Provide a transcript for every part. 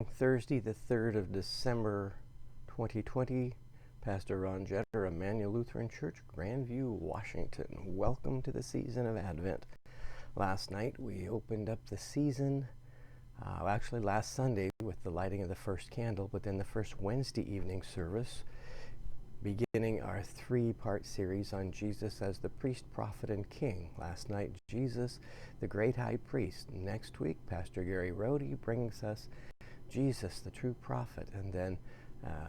Thursday, the 3rd of December, 2020. Pastor Ron Jetter, Immanuel Lutheran Church, Grandview, Washington. Welcome to the season of Advent. Last night we opened up the season, actually last Sunday with the lighting of the first candle, but then the first Wednesday evening service, beginning our three-part series on Jesus as the priest, prophet, and king. Last night, Jesus, the great high priest. Next week, Pastor Gary Rohde brings us Jesus, the true prophet. And then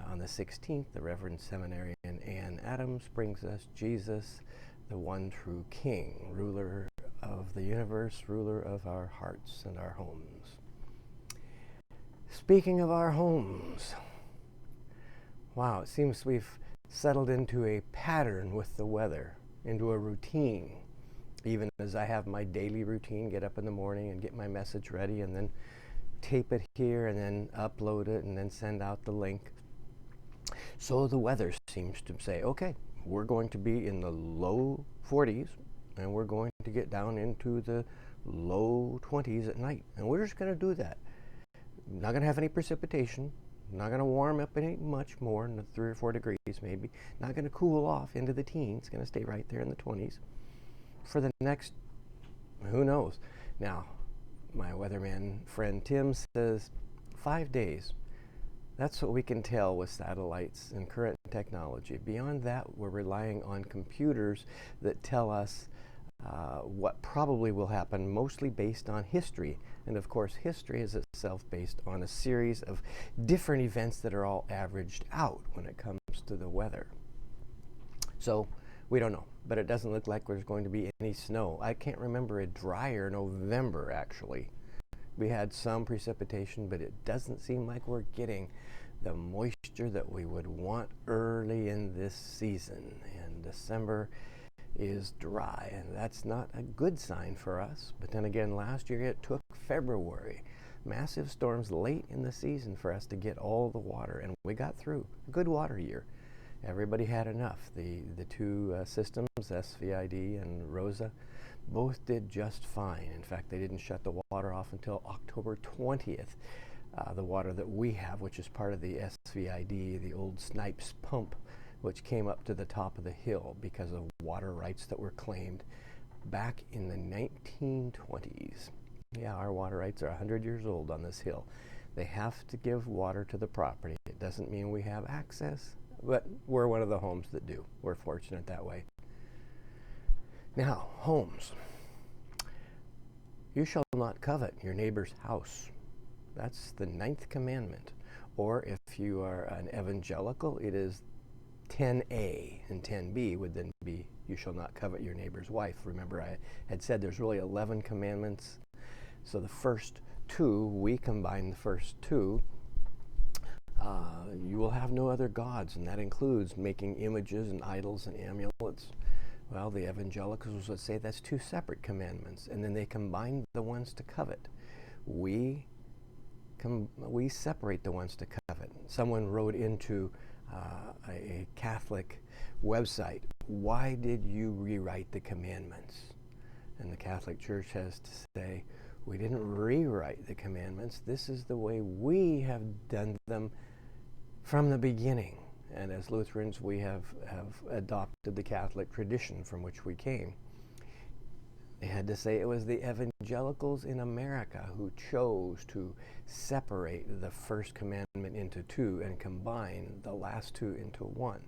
on the 16th, the Reverend Seminarian Ann Adams brings us Jesus, the one true king, ruler of the universe, ruler of our hearts and our homes. Speaking of our homes, wow, it seems we've settled into a pattern with the weather, into a routine. Even as I have my daily routine, get up in the morning and get my message ready and then tape it here and then upload it and then send out the link. So the weather seems to say, okay, we're going to be in the low 40s and we're going to get down into the low 20s at night. And we're just going to do that. Not going to have any precipitation. Not going to warm up any much more than 3 or 4 degrees maybe. Not going to cool off into the teens. It's going to stay right there in the 20s for the next, who knows. Now, my weatherman friend Tim says 5 days. That's what we can tell with satellites and current technology. Beyond that, we're relying on computers that tell us what probably will happen, mostly based on history. And of course, history is itself based on a series of different events that are all averaged out when it comes to the weather. So we don't know, but it doesn't look like there's going to be any snow. I can't remember a drier November, actually. We had some precipitation, but it doesn't seem like we're getting the moisture that we would want early in this season. And December is dry, and that's not a good sign for us. But then again, last year it took February, massive storms late in the season for us to get all the water, and we got through. A good water year. Everybody had enough. The two systems, SVID and Rosa, both did just fine. In fact, they didn't shut the water off until October 20th. The water that we have, which is part of the SVID, the old Snipes pump, which came up to the top of the hill because of water rights that were claimed back in the 1920s. Yeah, our water rights are 100 years old on this hill. They have to give water to the property. It doesn't mean we have access, but we're one of the homes that do. We're fortunate that way. Now, homes. You shall not covet your neighbor's house. That's the 9th commandment. Or if you are an evangelical, it is 10a, and 10b would then be, you shall not covet your neighbor's wife. Remember, I had said there's really 11 commandments. So the first 2, we combine the first 2. You will have no other gods, and that includes making images and idols and amulets. Well, the evangelicals would say that's 2 separate commandments, and then they combine the ones to covet. We separate the ones to covet. Someone wrote into a Catholic website, why did you rewrite the commandments? And the Catholic Church has to say, we didn't rewrite the commandments. This is the way we have done them from the beginning. And as Lutherans, we have adopted the Catholic tradition from which we came. They had to say it was the evangelicals in America who chose to separate the first commandment into 2 and combine the last 2 into 1.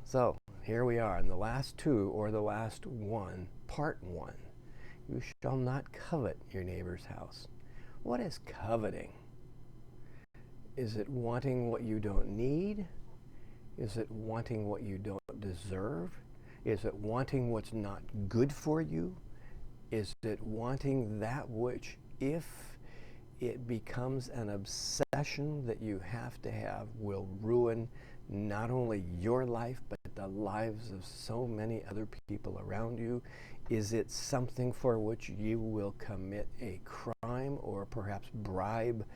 So here we are in the last 2, or the last 1, part 1. You shall not covet your neighbor's house. What is coveting? Is it wanting what you don't need? Is it wanting what you don't deserve? Is it wanting what's not good for you? Is it wanting that which, if it becomes an obsession that you have to have, will ruin not only your life, but the lives of so many other people around you? Is it something for which you will commit a crime or perhaps bribe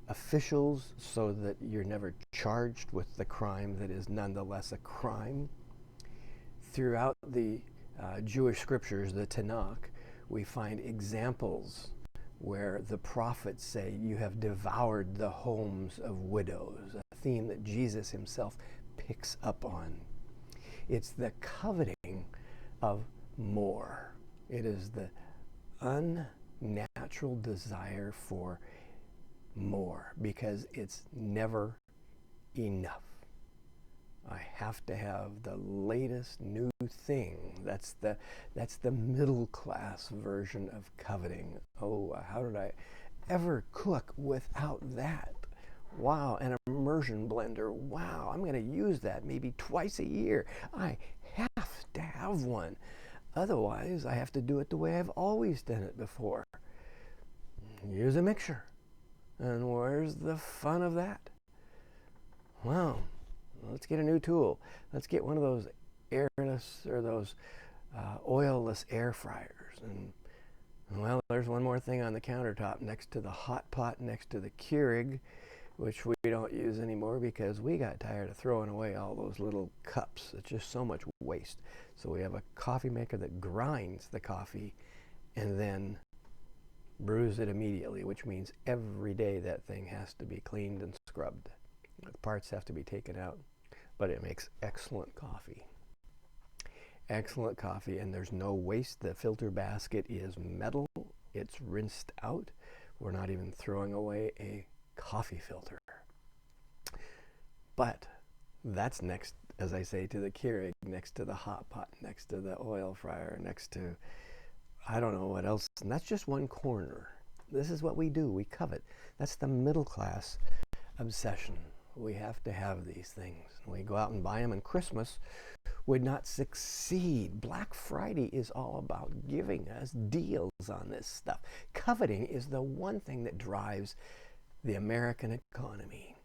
officials so that you're never charged with the crime that is nonetheless a crime? Throughout the Jewish scriptures, the Tanakh, we find examples where the prophets say, you have devoured the homes of widows, a theme that Jesus himself picks up on. It's the coveting of more. It is the unnatural desire for more, because it's never enough. I have to have the latest new thing. That's the middle class version of coveting. Oh, how did I ever cook without that? Wow, an immersion blender. Wow, I'm going to use that maybe twice a year. I have to have one. Otherwise, I have to do it the way I've always done it before. Use a mixer. And where's the fun of that? Well, let's get a new tool. Let's get one of those airless or those oilless air fryers. And well, there's one more thing on the countertop next to the hot pot, next to the Keurig, which we don't use anymore because we got tired of throwing away all those little cups. It's just so much waste. So we have a coffee maker that grinds the coffee and then brews it immediately, which means every day that thing has to be cleaned and scrubbed. The parts have to be taken out, but it makes excellent coffee. Excellent coffee, and there's no waste. The filter basket is metal. It's rinsed out. We're not even throwing away a coffee filter. But that's next, as I say, to the Keurig, next to the hot pot, next to the oil fryer, next to, I don't know what else. And that's just one corner. This is what we do. We covet. That's the middle class obsession. We have to have these things. We go out and buy them, and Christmas would not succeed. Black Friday is all about giving us deals on this stuff. Coveting is the one thing that drives the American economy.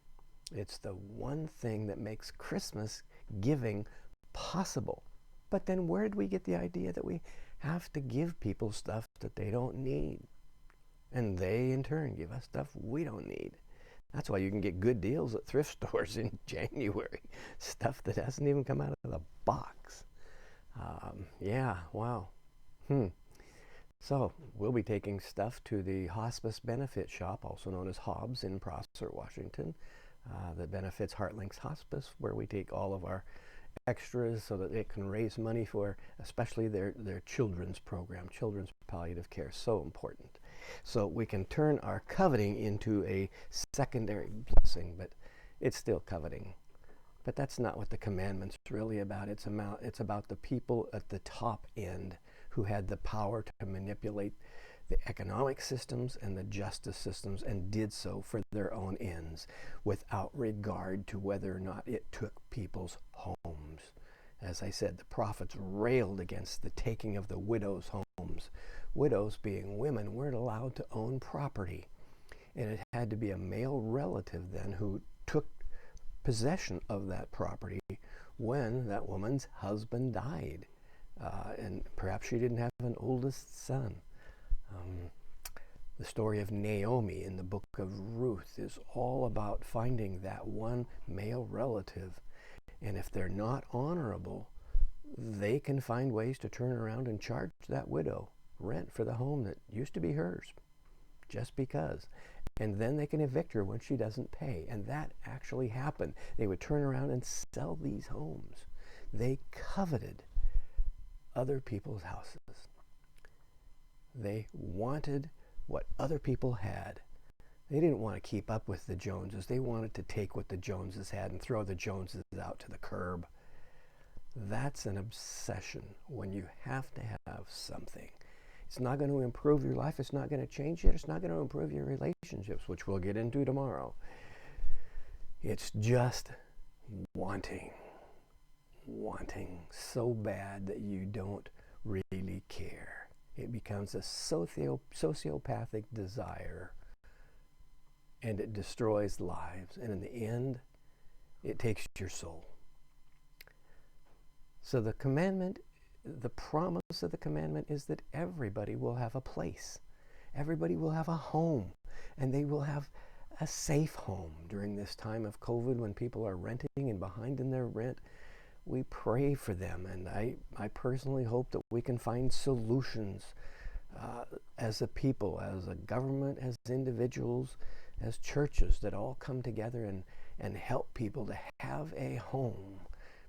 It's the one thing that makes Christmas giving possible. But then where did we get the idea that we have to give people stuff that they don't need? And they, in turn, give us stuff we don't need. That's why you can get good deals at thrift stores in January. Stuff that hasn't even come out of the box. Yeah, wow. So we'll be taking stuff to the Hospice Benefit Shop, also known as Hobbs in Prosser, Washington, that benefits HeartLinks Hospice, where we take all of our extras so that it can raise money for especially their children's program, children's palliative care. So important. So we can turn our coveting into a secondary blessing, but it's still coveting. But that's not what the commandment's really about. It's about the people at the top end who had the power to manipulate the economic systems and the justice systems, and did so for their own ends without regard to whether or not it took people's homes. As I said, the prophets railed against the taking of the widows' homes. Widows, being women, weren't allowed to own property. And it had to be a male relative then who took possession of that property when that woman's husband died. And perhaps she didn't have an oldest son. The story of Naomi in the book of Ruth is all about finding that one male relative. And if they're not honorable, they can find ways to turn around and charge that widow rent for the home that used to be hers, just because. And then they can evict her when she doesn't pay. And that actually happened. They would turn around and sell these homes. They coveted other people's houses. They wanted what other people had. They didn't want to keep up with the Joneses. They wanted to take what the Joneses had and throw the Joneses out to the curb. That's an obsession when you have to have something. It's not going to improve your life. It's not going to change it. It's not going to improve your relationships, which we'll get into tomorrow. It's just wanting so bad that you don't really care. It becomes a sociopathic desire, and it destroys lives. And in the end, it takes your soul. So the commandment, the promise of the commandment is that everybody will have a place. Everybody will have a home, and they will have a safe home during this time of COVID when people are renting and behind in their rent. We pray for them, and I personally hope that we can find solutions as a people, as a government, as individuals, as churches, that all come together and help people to have a home,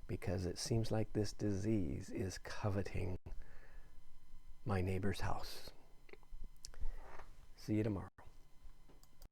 because it seems like this disease is coveting my neighbor's house. See you tomorrow.